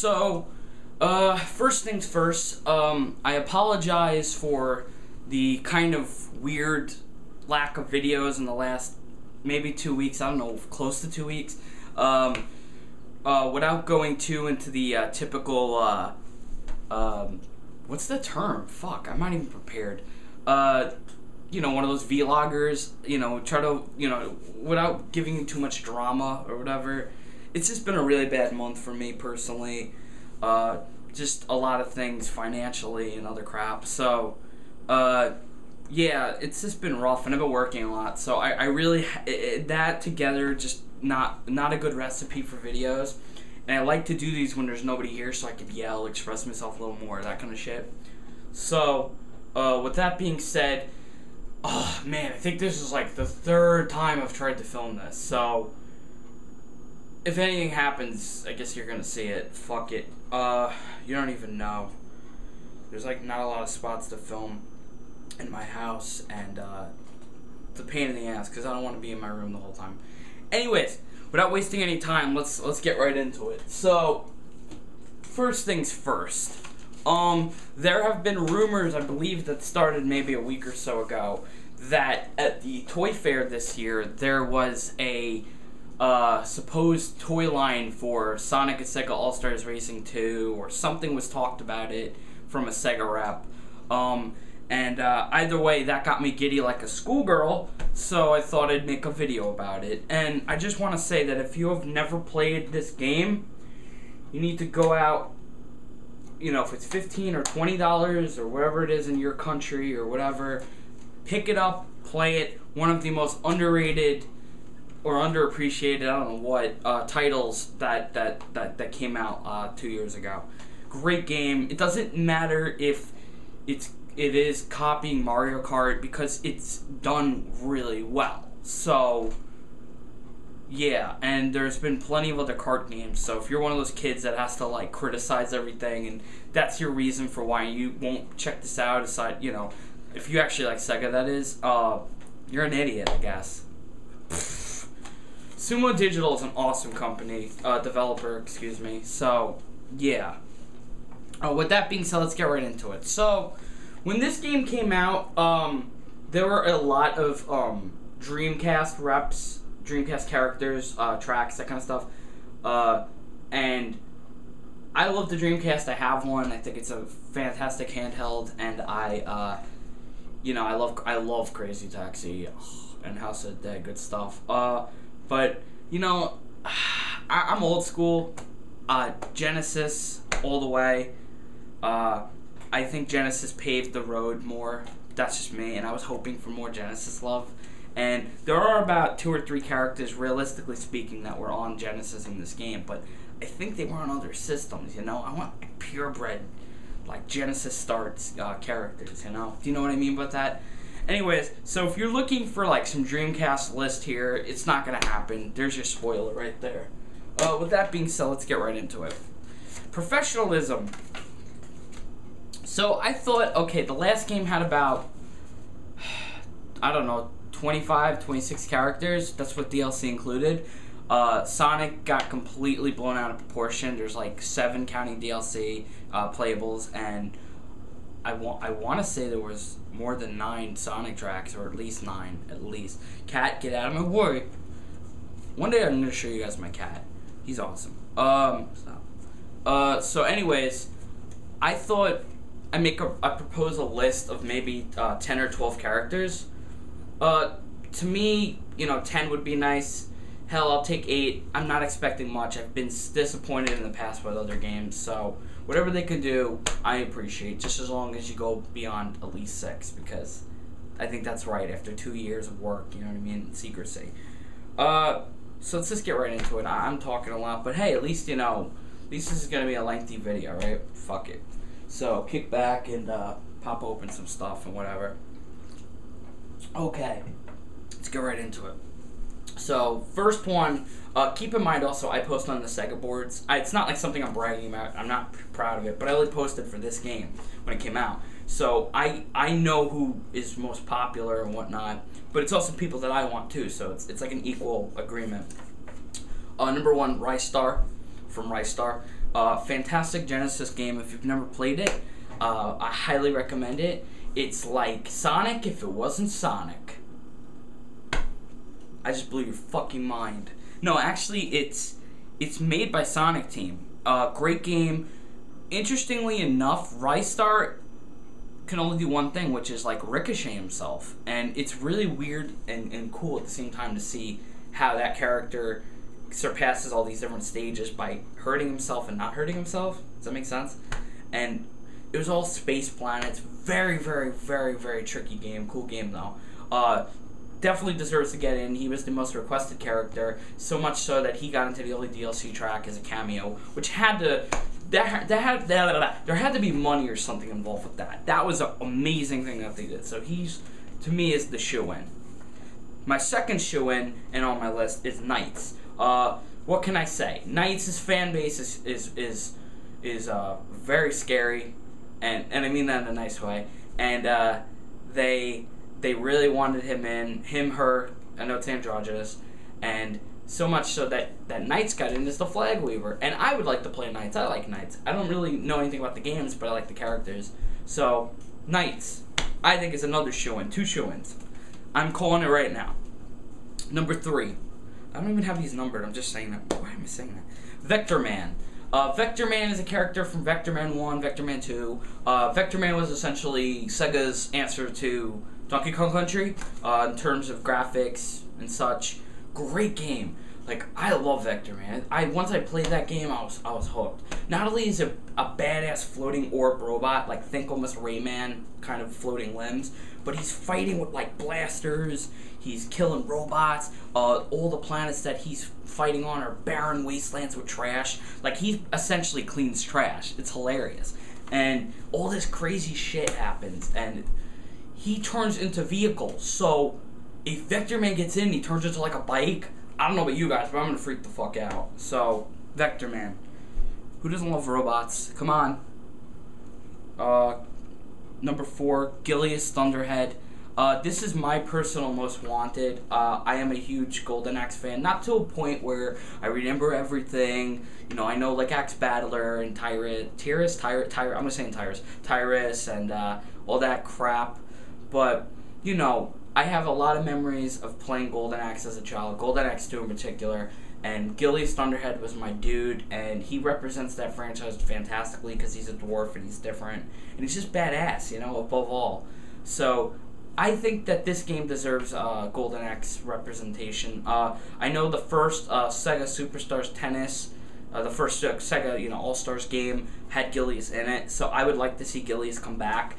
First things first, I apologize for the kind of weird lack of videos in the last maybe 2 weeks, I don't know, close to 2 weeks, without going too into the typical, what's the term? Fuck, I'm not even prepared. One of those vloggers, try to, without giving you too much drama or whatever. It's just been a really bad month for me personally. Just a lot of things financially and other crap. So, yeah, it's just been rough, and I've been working a lot. So I really, that together, just not a good recipe for videos. And I like to do these when there's nobody here so I can yell, express myself a little more, that kind of shit. So, with that being said, oh man, I think this is like the third time I've tried to film this. So, if anything happens, I guess you're gonna see it. Fuck it. You don't even know. There's like not a lot of spots to film in my house, and it's a pain in the ass because I don't want to be in my room the whole time. Anyways, without wasting any time, let's get right into it. So, first things first. There have been rumors, I believe, that started maybe a week or so ago, that at the Toy Fair this year there was a supposed toy line for Sonic and Sega All-Stars Racing 2, or something was talked about it from a Sega rep. Either way, that got me giddy like a schoolgirl, so I thought I'd make a video about it. And I just want to say that if you have never played this game, you need to go out, if it's $15 or $20 or wherever it is in your country or whatever, pick it up, play it. One of the most underrated or underappreciated, I don't know what, titles that came out 2 years ago. Great game. It doesn't matter if it is copying Mario Kart, because it's done really well. So, yeah, and there's been plenty of other kart games, so if you're one of those kids that has to, like, criticize everything, and that's your reason for why you won't check this out, aside, if you actually like Sega, that is, you're an idiot, I guess. Sumo Digital is an awesome company, developer, excuse me, so, yeah. With that being said, let's get right into it. So, when this game came out, there were a lot of Dreamcast reps, Dreamcast characters, tracks, that kind of stuff. And I love the Dreamcast. I have one. I think it's a fantastic handheld, and I love Crazy Taxi and House of the Dead, good stuff. But I'm old school. Genesis all the way. I think Genesis paved the road more. That's just me, and I was hoping for more Genesis love. And there are about 2 or 3 characters, realistically speaking, that were on Genesis in this game, but I think they were on other systems, I want purebred, like, Genesis starts characters, Do you know what I mean by that? Anyways, so if you're looking for, like, some Dreamcast list here, it's not gonna happen. There's your spoiler right there. With that being said, let's get right into it. Professionalism. So I thought, okay, the last game had about, I don't know, 25, 26 characters. That's what DLC included. Sonic got completely blown out of proportion. There's like 7 counting DLC playables, and I want to say there was more than 9 Sonic tracks, or at least 9, at least. Cat, get out of my way. One day I'm going to show you guys my cat. He's awesome. So anyways, I thought I propose a list of maybe 10 or 12 characters. To me, 10 would be nice. Hell, I'll take 8. I'm not expecting much. I've been disappointed in the past with other games, so whatever they can do, I appreciate, just as long as you go beyond at least 6, because I think that's right after 2 years of work, you know what I mean, secrecy. So let's just get right into it. I'm talking a lot, but hey, at least, at least this is going to be a lengthy video, right? Fuck it. So, kick back and pop open some stuff and whatever. Okay, let's get right into it. So, first one, keep in mind also, I post on the Sega boards. It's not like something I'm bragging about. I'm not proud of it, but I only posted for this game when it came out. So, I know who is most popular and whatnot, but it's also people that I want too, so it's like an equal agreement. Number 1, Rice Star from Rice Star. Fantastic Genesis game. If you've never played it, I highly recommend it. It's like Sonic if it wasn't Sonic. I just blew your fucking mind. No, actually, it's made by Sonic Team. Great game. Interestingly enough, Rystar can only do one thing, which is like ricochet himself, and it's really weird and cool at the same time to see how that character surpasses all these different stages by hurting himself and not hurting himself. Does that make sense? And it was all space planets. Very, very, very, very tricky game. Cool game though. Definitely deserves to get in. He was the most requested character, so much so that he got into the only DLC track as a cameo, which had to. There had to be money or something involved with that. That was an amazing thing that they did. So he's, to me, is the shoe-in. My second shoe-in and on my list is Knights. What can I say? Knights' fan base is very scary, and I mean that in a nice way. And they really wanted him in, her. I know it's androgynous, and so much so that Knights got in as the flag weaver. And I would like to play Knights. I like Knights. I don't really know anything about the games, but I like the characters. So, Knights, I think, is another shoe-in. 2 shoe-ins. I'm calling it right now. Number 3. I don't even have these numbered. I'm just saying that. Why am I saying that? Vector Man. Vector Man is a character from Vector Man 1, Vector Man 2. Vector Man was essentially Sega's answer to Donkey Kong Country in terms of graphics and such. Great game. Like, I love Vector Man. Once I played that game, I was hooked. Not only is it a badass floating orb robot, like think almost Rayman kind of floating limbs, but he's fighting with like blasters. He's killing robots. All the planets that he's fighting on are barren wastelands with trash. Like, he essentially cleans trash. It's hilarious. And all this crazy shit happens, and he turns into vehicles. So if Vector Man gets in, he turns into like a bike. I don't know about you guys, but I'm gonna freak the fuck out. So, Vector Man. Who doesn't love robots? Come on. Number 4, Gilius Thunderhead. This is my personal most wanted. I am a huge Golden Axe fan, not to a point where I remember everything. You know, I know like Axe Battler and Tyrus, I'm gonna say Tyrus, and all that crap. But, you know, I have a lot of memories of playing Golden Axe as a child, Golden Axe 2 in particular, and Gilius Thunderhead was my dude, and he represents that franchise fantastically because he's a dwarf and he's different, and he's just badass, you know, above all. So, I think that this game deserves Golden Axe representation. I know the first Sega Superstars Tennis, the first Sega, you know, All-Stars game had Gilius in it, so I would like to see Gilius come back.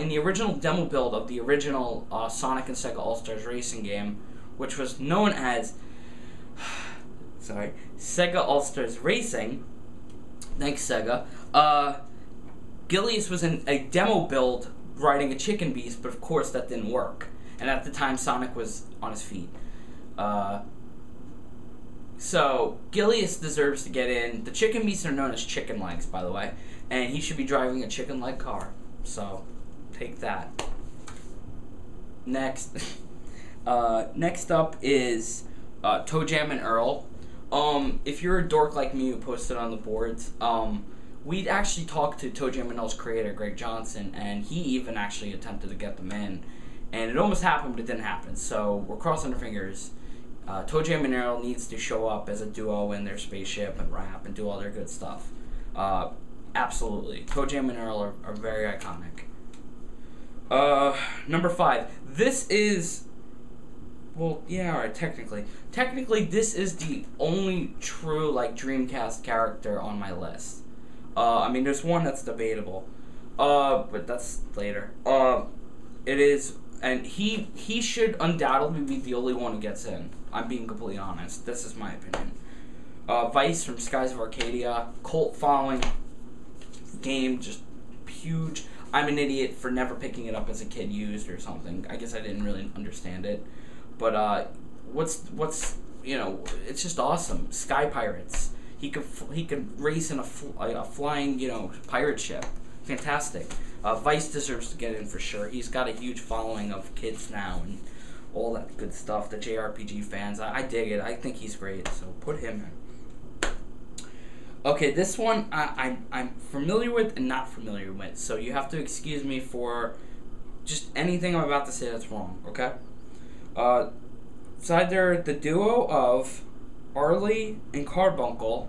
In the original demo build of the original Sonic and Sega All-Stars Racing game, which was known as Sega All-Stars Racing, thanks Sega, Gilius was in a demo build riding a chicken beast, but of course that didn't work. And at the time, Sonic was on his feet. So, Gilius deserves to get in. The chicken beasts are known as chicken legs, by the way, and he should be driving a chicken leg car. So, take that. Next. Next up is Toe Jam and Earl. If you're a dork like me who posted on the boards, we actually talked to Toe Jam and Earl's creator, Greg Johnson, and he even actually attempted to get them in. And it almost happened, but it didn't happen. So we're crossing our fingers. Toe Jam and Earl needs to show up as a duo in their spaceship and rap and do all their good stuff. Absolutely. Toe Jam and Earl are very iconic. Number 5. This is... Well, yeah, alright, technically. Technically, this is the only true, like, Dreamcast character on my list. I mean, there's one that's debatable. But that's later. It is... And he should undoubtedly be the only one who gets in. I'm being completely honest. This is my opinion. Vice from Skies of Arcadia. Cult following. Game, just huge. I'm an idiot for never picking it up as a kid used or something. I guess I didn't really understand it. But, what's you know, it's just awesome. Sky Pirates. He could race in a flying, you know, pirate ship. Fantastic. Vice deserves to get in for sure. He's got a huge following of kids now and all that good stuff. The JRPG fans. I dig it. I think he's great. So put him Okay, this one I'm familiar with and not familiar with, so you have to excuse me for just anything I'm about to say that's wrong, okay? It's either the duo of Arlie and Carbuncle,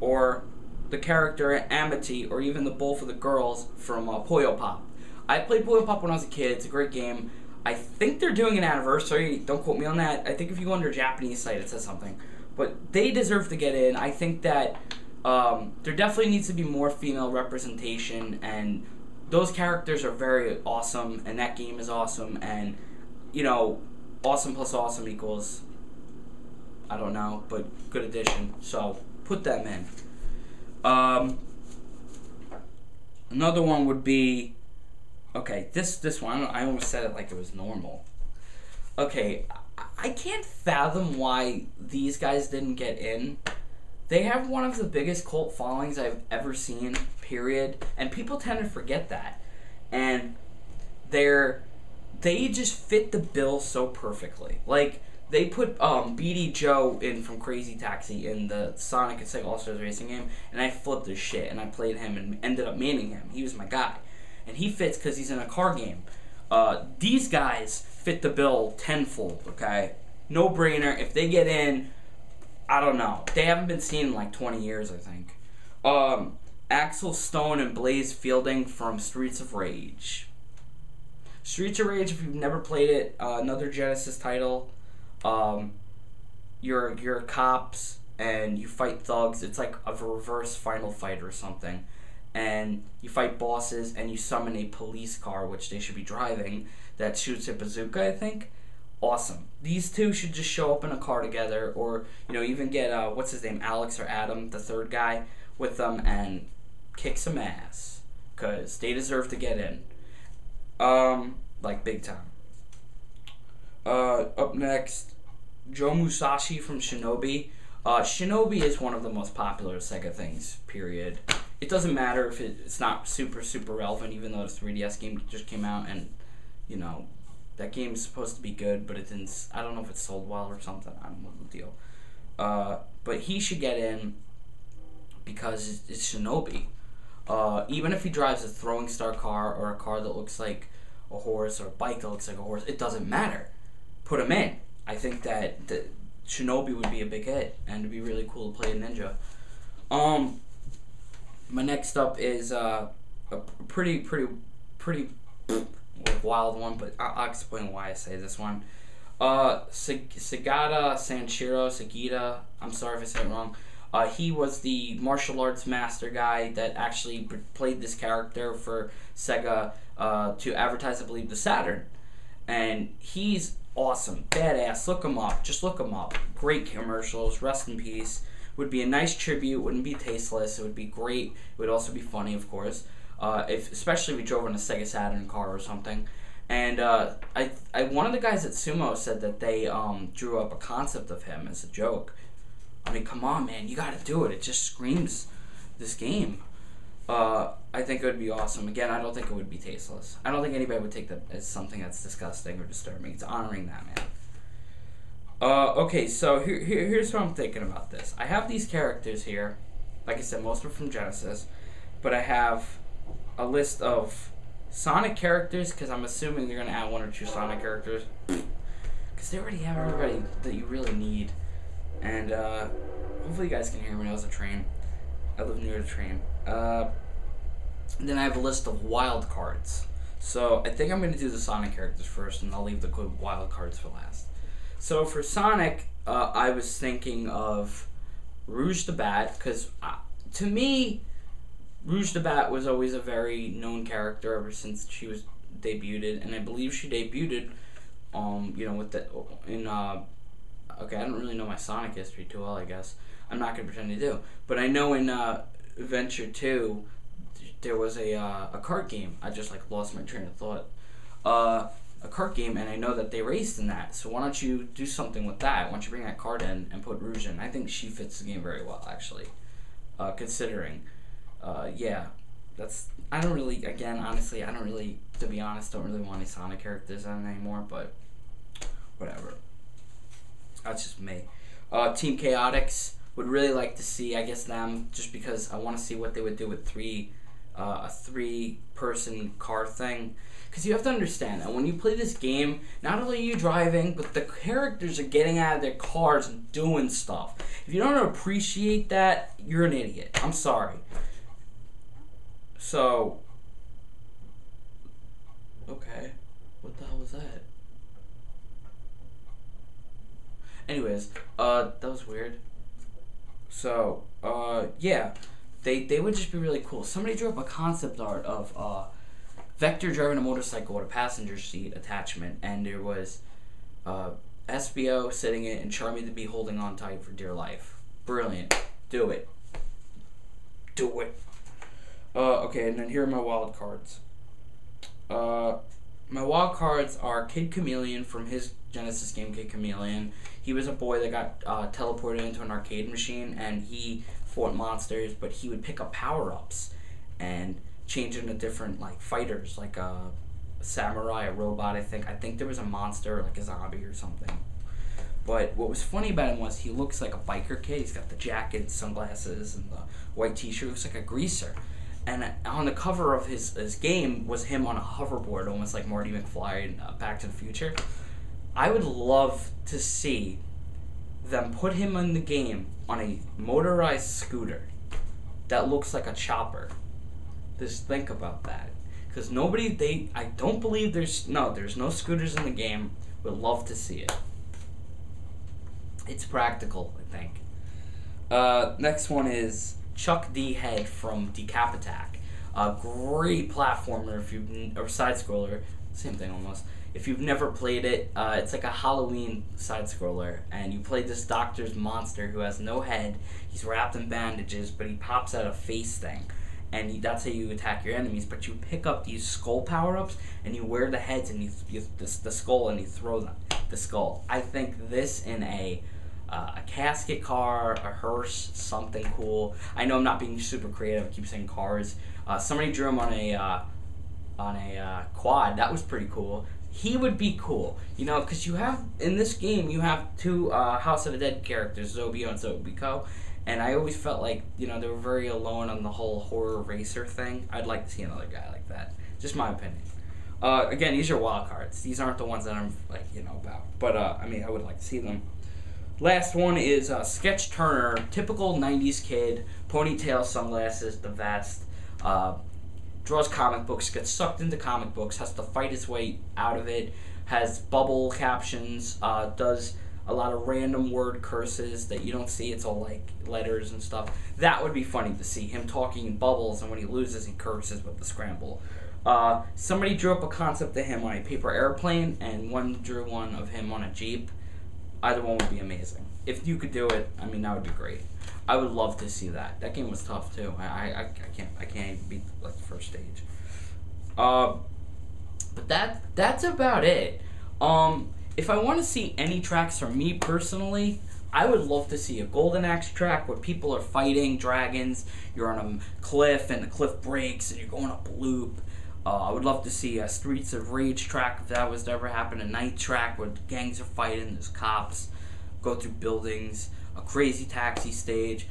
or the character Amity, or even the both of the girls from Puyo Pop. I played Puyo Pop when I was a kid. It's a great game. I think they're doing an anniversary. Don't quote me on that. I think if you go under Japanese site, it says something. But they deserve to get in. I think that there definitely needs to be more female representation, and those characters are very awesome, and that game is awesome, and, you know, awesome plus awesome equals, I don't know, but good addition. So, put them in. Another one would be, okay, this one, I almost said it like it was normal. Okay, I can't fathom why these guys didn't get in. They have one of the biggest cult followings I've ever seen, period. And people tend to forget that. And they just fit the bill so perfectly. Like, they put BD Joe in from Crazy Taxi in the Sonic and Sega All-Stars Racing game, and I flipped his shit, and I played him and ended up maining him. He was my guy. And he fits because he's in a car game. These guys fit the bill tenfold, okay? No brainer. If they get in, I don't know. They haven't been seen in like 20 years, I think. Axel Stone and Blaze Fielding from Streets of Rage. Streets of Rage, if you've never played it, another Genesis title. You're cops and you fight thugs. It's like a reverse Final Fight or something. And you fight bosses and you summon a police car, which they should be driving, that shoots a bazooka, I think. Awesome. These two should just show up in a car together, or, you know, even get, what's his name, Alex or Adam, the third guy, with them and kick some ass. Because they deserve to get in. Like, big time. Up next, Joe Musashi from Shinobi. Shinobi is one of the most popular Sega things, period. It doesn't matter if it's not super relevant, even though the 3DS game just came out, and, you know, that game is supposed to be good, but it didn't. I don't know if it sold well or something. I don't know the deal. But he should get in because it's Shinobi. Even if he drives a throwing star car or a car that looks like a horse or a bike that looks like a horse, it doesn't matter. Put him in. I think that Shinobi would be a big hit, and it'd be really cool to play a ninja. My next up is a pretty wild one, but I'll explain why I say this one. Sagita, I'm sorry if I said it wrong. He was the martial arts master guy that actually played this character for Sega to advertise, I believe, the Saturn. And he's awesome, badass. Look him up. Just look him up. Great commercials. Rest in peace. Would be a nice tribute. Wouldn't be tasteless. It would be great. It would also be funny, of course. Especially if we drove in a Sega Saturn car or something. And one of the guys at Sumo said that they drew up a concept of him as a joke. I mean, come on, man, you gotta do it. It just screams this game. I think it would be awesome. Again, I don't think it would be tasteless. I don't think anybody would take that as something that's disgusting or disturbing. It's honoring that man. Okay, so here's what I'm thinking about this. I have these characters here. Like I said, most are from Genesis. But I have a list of Sonic characters, because I'm assuming they're going to add one or two Sonic characters. Because they already have everybody that you really need. And hopefully you guys can hear me. That was a train. I live near the train. And then I have a list of wild cards. So I think I'm going to do the Sonic characters first, and I'll leave the good wild cards for last. So for Sonic, I was thinking of Rouge the Bat, because to me, Rouge the Bat was always a very known character ever since she was debuted, and I believe she debuted, you know, with the okay, I don't really know my Sonic history too well, I guess. I'm not gonna pretend to do, but I know in Adventure 2, there was a card game. I just lost my train of thought. A card game, and I know that they raced in that. So why don't you do something with that? Why don't you bring that card in and put Rouge in? I think she fits the game very well, actually. Considering, yeah, that's. I don't really. Again, honestly, I don't really. To be honest, don't really want any Sonic characters in anymore. But whatever. That's just me. Team Chaotix. would really like to see, I guess, them, just because I want to see what they would do with a 3-person car thing. Because you have to understand that when you play this game, not only are you driving, but the characters are getting out of their cars and doing stuff. If you don't appreciate that, you're an idiot. I'm sorry. So, okay. What the hell was that? Anyways, that was weird. So, yeah. They would just be really cool. Somebody drew up a concept art of, Vector driving a motorcycle with a passenger seat attachment, and there was SBO sitting in it and Charmy to be holding on tight for dear life. Brilliant. Do it. Do it. Okay, and then here are my wild cards. My wild cards are Kid Chameleon from his Genesis game, Kid Chameleon. He was a boy that got teleported into an arcade machine, and he fought monsters, but he would pick up power-ups and change into different like fighters, like a samurai, a robot. I think there was a monster, like a zombie or something. But what was funny about him was he looks like a biker kid. He's got the jacket, sunglasses, and the white t-shirt. Looks like a greaser. And on the cover of his game was him on a hoverboard, almost like Marty McFly in Back to the Future. I would love to see them put him in the game on a motorized scooter that looks like a chopper. Just think about that, because I don't believe there's no scooters in the game. Would love to see it. It's practical, I think. Next one is Chuck D. Head from Decap Attack. A great platformer or side scroller, same thing almost. If you've never played it, it's like a Halloween side scroller, and you play this doctor's monster who has no head. He's wrapped in bandages, but he pops out a face thing. And that's how you attack your enemies. But you pick up these skull power-ups, and you wear the heads, and the skull, and you throw the skull. I think this in a casket car, a hearse, something cool. I know I'm not being super creative. I keep saying cars. Somebody drew him on a quad. That was pretty cool. He would be cool, you know, because you have in this game you have 2 House of the Dead characters, Zobio and Zobiko. And I always felt like, you know, they were very alone on the whole horror racer thing. I'd like to see another guy like that. Just my opinion. Again, these are wild cards. These aren't the ones that I'm, like, you know, about. But, I mean, I would like to see them. Last one is Sketch Turner. Typical 90s kid. Ponytail, sunglasses, the vest. Draws comic books, gets sucked into comic books, has to fight his way out of it. Has bubble captions, does a lot of random word curses that you don't see. It's all like letters and stuff. That would be funny to see him talking in bubbles, and when he loses, he curses with the scramble. Somebody drew up a concept of him on a paper airplane, and one drew one of him on a Jeep. Either one would be amazing. If you could do it, I mean, that would be great. I would love to see that. That game was tough too. I can't even beat like the first stage. But that's about it. If I want to see any tracks from me personally, I would love to see a Golden Axe track where people are fighting dragons, you're on a cliff and the cliff breaks and you're going up a loop. I would love to see a Streets of Rage track if that was to ever happen, a night track where gangs are fighting, there's cops, go through buildings, a Crazy Taxi stage.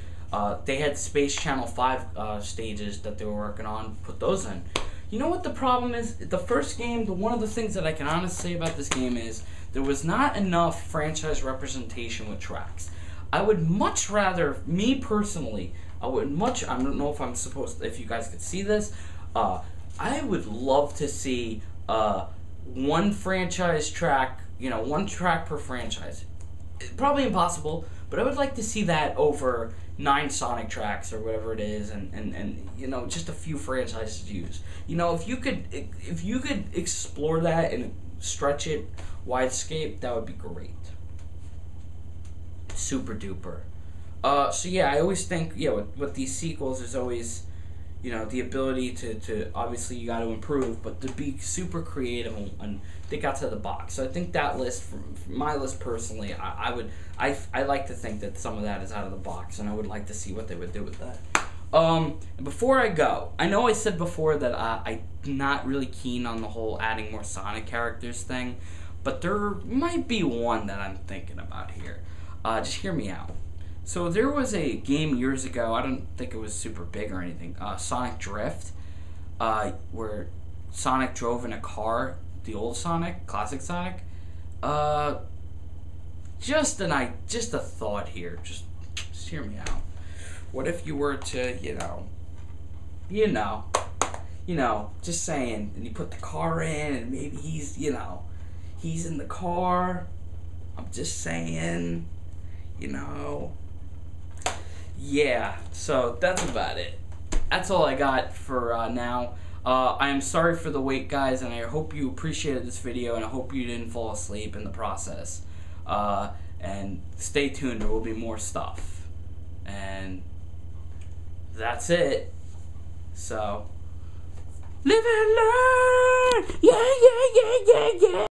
They had Space Channel 5 stages that they were working on, put those in. You know what the problem is? The first game, one of the things that I can honestly say about this game is there was not enough franchise representation with tracks. I would much rather, me personally, I don't know if I'm supposed to, if you guys could see this, I would love to see one franchise track, you know, one track per franchise. Probably impossible, but I would like to see that over 9 Sonic tracks or whatever it is, and you know, just a few franchises used. You know, if you could explore that and stretch it widescape, that would be great. Super duper. So yeah, I always think, yeah, with these sequels, there's always, you know, the ability to obviously you got to improve, but to be super creative and think outside the box. So I think that list, from my list personally, I like to think that some of that is out of the box, and I would like to see what they would do with that. Before I go, I know I said before that I'm not really keen on the whole adding more Sonic characters thing, but there might be one that I'm thinking about here. Just hear me out. So there was a game years ago. I don't think it was super big or anything. Sonic Drift, where Sonic drove in a car. The old Sonic, classic Sonic. Just a thought here. Just hear me out. What if you were to, just saying, and you put the car in, and maybe he's in the car. I'm just saying, Yeah, so that's about it. That's all I got for now. I am sorry for the wait, guys, and I hope you appreciated this video, and I hope you didn't fall asleep in the process. And stay tuned, there will be more stuff. And that's it. So, live and learn! Yeah, yeah, yeah, yeah, yeah!